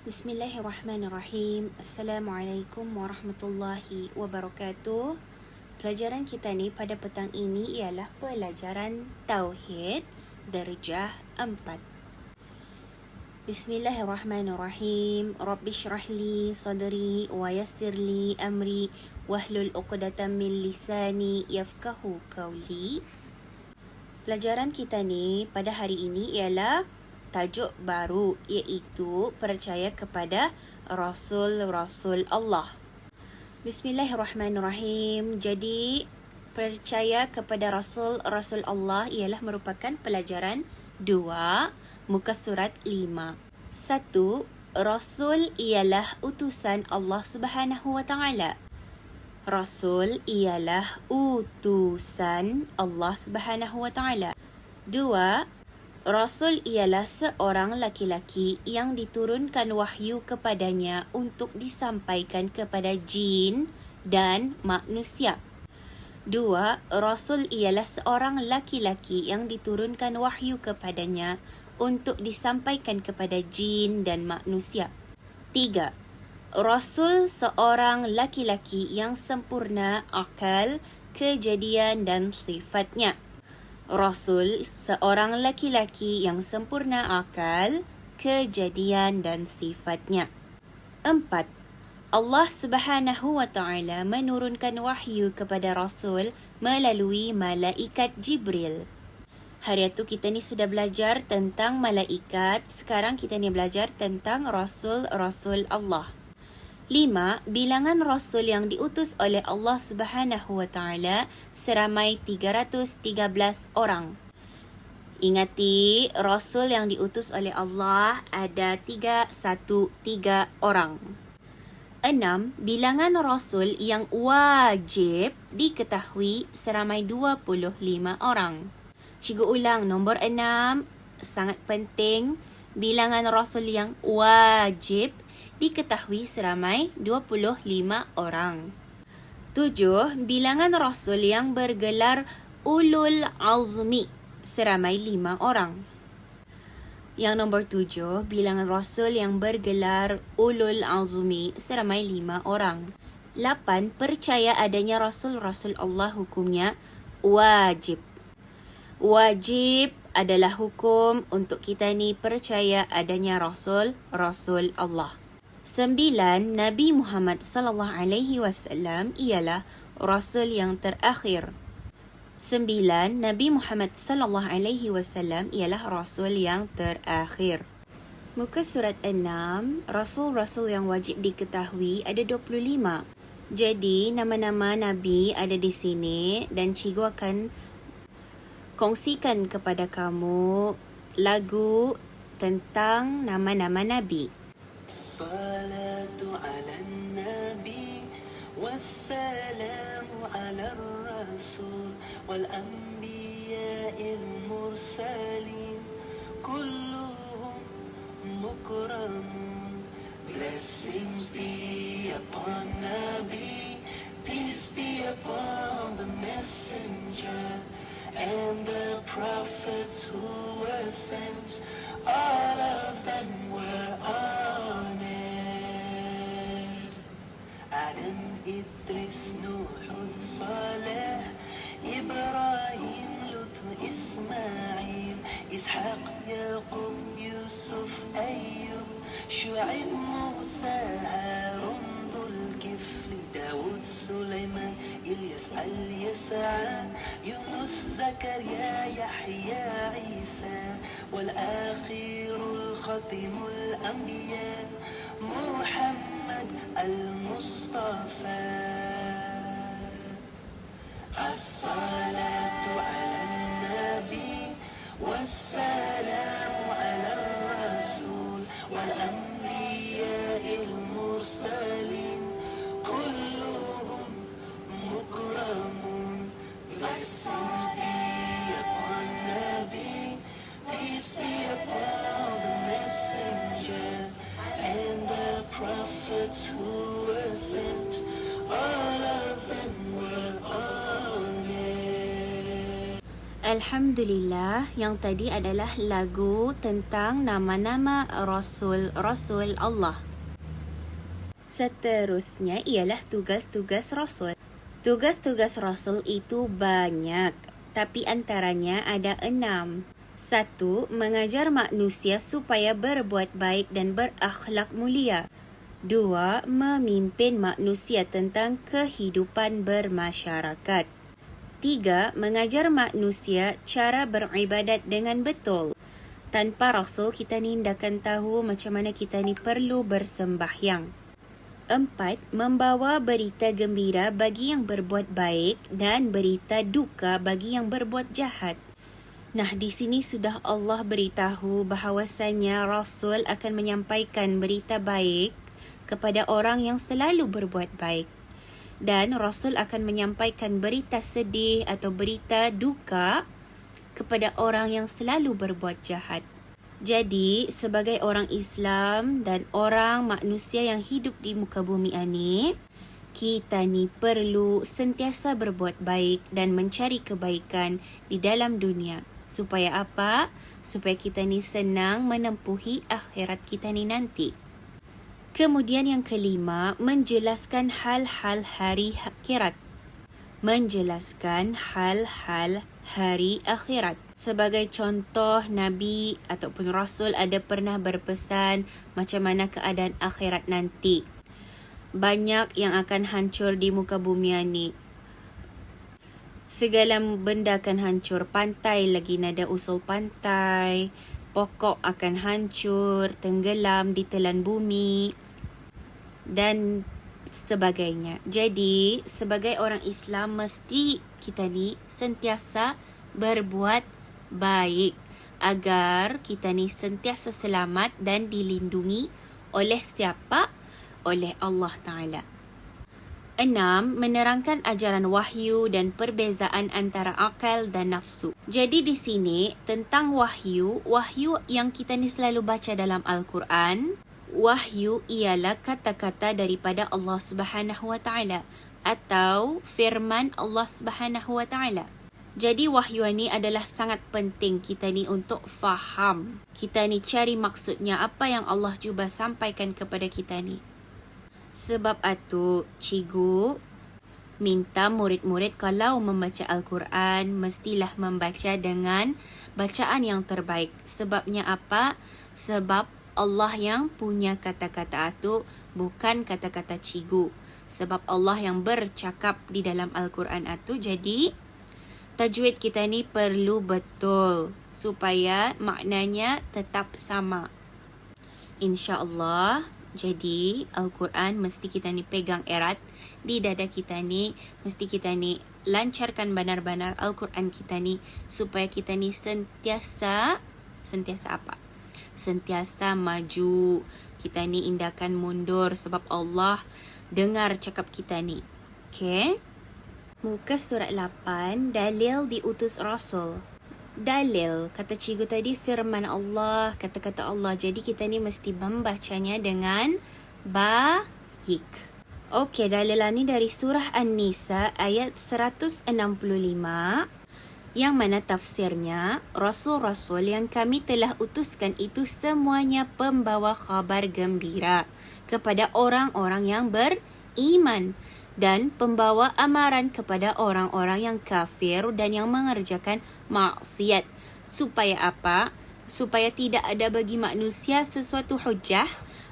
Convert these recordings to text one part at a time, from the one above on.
Bismillahirrahmanirrahim. Assalamualaikum warahmatullahi wabarakatuh. Pelajaran kita ni pada petang ini ialah pelajaran Tauhid Darjah 4. Bismillahirrahmanirrahim. Rabbi syrah li sadri wa yassir li amri wahlul 'uqdatam min lisani yafqahu qawli. Pelajaran kita ni pada hari ini ialah tajuk baru, iaitu percaya kepada Rasul-Rasul Allah. Bismillahirrahmanirrahim. Jadi, percaya kepada Rasul-Rasul Allah ialah merupakan pelajaran 2, muka surat 5. 1. Rasul ialah utusan Allah Subhanahu wa Ta'ala. Rasul ialah utusan Allah Subhanahu wa Ta'ala. 2. Rasul ialah seorang laki-laki yang diturunkan wahyu kepadanya untuk disampaikan kepada jin dan manusia. 2. Rasul ialah seorang laki-laki yang diturunkan wahyu kepadanya untuk disampaikan kepada jin dan manusia. 3. Rasul seorang laki-laki yang sempurna akal, kejadian dan sifatnya. Rasul seorang laki-laki yang sempurna akal, kejadian dan sifatnya. 4. Allah Subhanahu wa Ta'ala menurunkan wahyu kepada Rasul melalui malaikat Jibril. Hari itu kita ni sudah belajar tentang malaikat, sekarang kita ni belajar tentang Rasul-Rasul Allah. 5. Bilangan Rasul yang diutus oleh Allah Subhanahu wa Ta'ala seramai 313 orang. Ingati, Rasul yang diutus oleh Allah ada 313 orang. 6. Bilangan Rasul yang wajib diketahui seramai 25 orang. Cikgu ulang, nombor 6, sangat penting. Bilangan Rasul yang wajib diketahui seramai 25 orang. 7. Bilangan Rasul yang bergelar Ulul Azmi seramai 5 orang. Yang nombor 7, bilangan Rasul yang bergelar Ulul Azmi seramai 5 orang. 8. Percaya adanya Rasul-Rasul Allah hukumnya wajib. Wajib adalah hukum untuk kita ni percaya adanya Rasul-Rasul Allah. 9. Nabi Muhammad sallallahu alaihi wasallam ialah Rasul yang terakhir. 9. Nabi Muhammad sallallahu alaihi wasallam ialah Rasul yang terakhir. Muka surat 6, Rasul-Rasul yang wajib diketahui ada 25. Jadi, nama-nama Nabi ada di sini dan cikgu akan kongsikan kepada kamu lagu tentang nama-nama Nabi. Salatu ala nabi wassalamu ala rasul wal anbiya'il mursalin kulluhum mukramun. Blessings be upon Nabi, peace be upon the messenger and the prophets who were sent, all of them were honored. Adam, Idris, Nuh, Saleh, Ibrahim, Lut, Ismail, Ishaq, Yaqub, Yusuf, Ayyub, Shu'aib, Musa, Harun, Dhul Kifli, Dawud, Sulaiman, Ilyas, Al-Yas'a, Yunus, Zakaria, Yahya, Isa, والآخر الختم الأنبياء محمد المصطفى. الصلاة على النبي والسلام على الرسول والأنبياء المرسلين كلهم مكرمون. Blessings be upon Nabi, peace be upon the messenger and the prophets who were sent, all of them were honored. Alhamdulillah, yang tadi adalah lagu tentang nama-nama Rasul-Rasul Allah. Seterusnya ialah tugas-tugas Rasul. Tugas-tugas Rasul itu banyak, tapi antaranya ada 6. 1. Mengajar manusia supaya berbuat baik dan berakhlak mulia. 2. Memimpin manusia tentang kehidupan bermasyarakat. 3. Mengajar manusia cara beribadat dengan betul. Tanpa Rasul, kita ni tidak akan tahu macam mana kita ni perlu bersembahyang. 4. Membawa berita gembira bagi yang berbuat baik dan berita duka bagi yang berbuat jahat. Nah, di sini sudah Allah beritahu bahawasanya Rasul akan menyampaikan berita baik kepada orang yang selalu berbuat baik. Dan Rasul akan menyampaikan berita sedih atau berita duka kepada orang yang selalu berbuat jahat. Jadi, sebagai orang Islam dan orang manusia yang hidup di muka bumi ini, kita ni perlu sentiasa berbuat baik dan mencari kebaikan di dalam dunia. Supaya apa? Supaya kita ni senang menempuhi akhirat kita ni nanti. Kemudian yang kelima, menjelaskan hal-hal hari akhirat. Menjelaskan hal-hal hari akhirat. Sebagai contoh, Nabi ataupun Rasul ada pernah berpesan macam mana keadaan akhirat nanti. Banyak yang akan hancur di muka bumi ini. Segala benda akan hancur. Pantai lagi nada usul pantai. Pokok akan hancur, tenggelam di telan bumi dan sebagainya. Jadi, sebagai orang Islam, mesti kita ni sentiasa berbuat baik agar kita ni sentiasa selamat dan dilindungi oleh siapa? Oleh Allah Ta'ala. 6. Menerangkan ajaran wahyu dan perbezaan antara akal dan nafsu. Jadi di sini tentang wahyu yang kita ni selalu baca dalam Al-Quran. Wahyu ialah kata-kata daripada Allah Subhanahu Wa Taala atau firman Allah Subhanahu Wa Taala. Jadi wahyu ni adalah sangat penting kita ni untuk faham. Kita ni cari maksudnya apa yang Allah cuba sampaikan kepada kita ni. Sebab itu, cikgu minta murid-murid kalau membaca Al-Quran, mestilah membaca dengan bacaan yang terbaik. Sebabnya apa? Sebab Allah yang punya kata-kata itu, bukan kata-kata cikgu. Sebab Allah yang bercakap di dalam Al-Quran itu. Jadi, tajwid kita ni perlu betul supaya maknanya tetap sama. InsyaAllah. Jadi, Al-Quran mesti kita ni pegang erat di dada kita ni. Mesti kita ni lancarkan benar-benar Al-Quran kita ni supaya kita ni sentiasa apa? Sentiasa maju. Kita ni indahkan mundur sebab Allah dengar cakap kita ni. Okay? Muka surat 8, dalil diutus Rasul. Dalil, kata cikgu tadi, firman Allah, kata-kata Allah. Jadi kita ni mesti membacanya dengan baik. Okey, dalilan ni dari surah An-Nisa ayat 165. Yang mana tafsirnya, Rasul-Rasul yang kami telah utuskan itu semuanya pembawa khabar gembira kepada orang-orang yang beriman dan pembawa amaran kepada orang-orang yang kafir dan yang mengerjakan maksiat. Supaya apa? Supaya tidak ada bagi manusia sesuatu hujah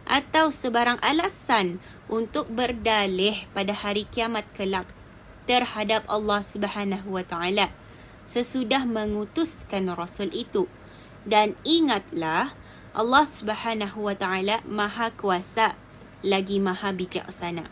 atau sebarang alasan untuk berdalih pada hari kiamat kelak terhadap Allah Subhanahu Wa Taala sesudah mengutuskan Rasul itu. Dan ingatlah, Allah Subhanahu Wa Taala Maha Kuasa lagi Maha Bijaksana.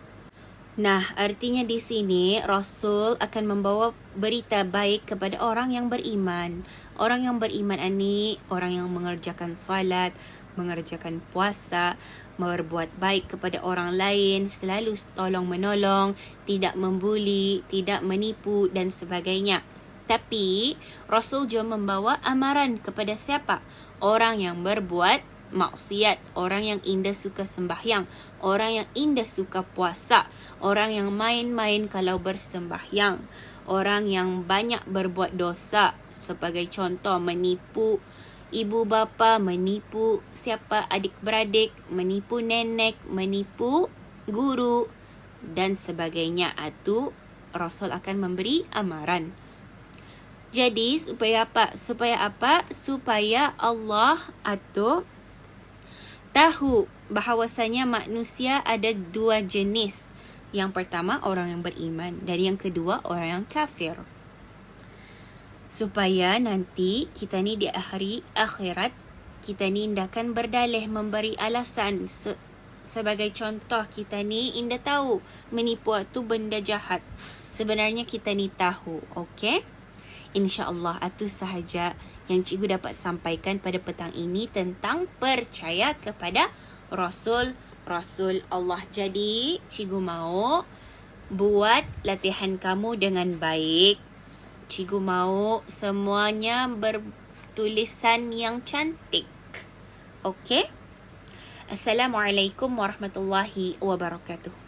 Nah, artinya di sini Rasul akan membawa berita baik kepada orang yang beriman. Orang yang beriman ini orang yang mengerjakan salat, mengerjakan puasa, berbuat baik kepada orang lain, selalu tolong menolong, tidak membuli, tidak menipu dan sebagainya. Tapi Rasul juga membawa amaran kepada siapa? Orang yang berbuat maksiat, orang yang indah suka sembahyang, orang yang indah suka puasa, orang yang main-main kalau bersembahyang, orang yang banyak berbuat dosa. Sebagai contoh, menipu ibu bapa, menipu siapa adik-beradik, menipu nenek, menipu guru dan sebagainya. Itu Rasul akan memberi amaran. Jadi supaya apa? Supaya Allah atau tahu bahawasanya manusia ada dua jenis. Yang pertama orang yang beriman dan yang kedua orang yang kafir. Supaya nanti kita ni di hari akhirat, kita ni akan berdalih memberi alasan. Sebagai contoh, kita ni indah tahu menipu itu benda jahat. Sebenarnya kita ni tahu, okey? InsyaAllah itu sahaja yang cikgu dapat sampaikan pada petang ini tentang percaya kepada Rasul Allah. Jadi, cikgu mau buat latihan kamu dengan baik. Cikgu mau semuanya bertulisan yang cantik. Okey? Assalamualaikum warahmatullahi wabarakatuh.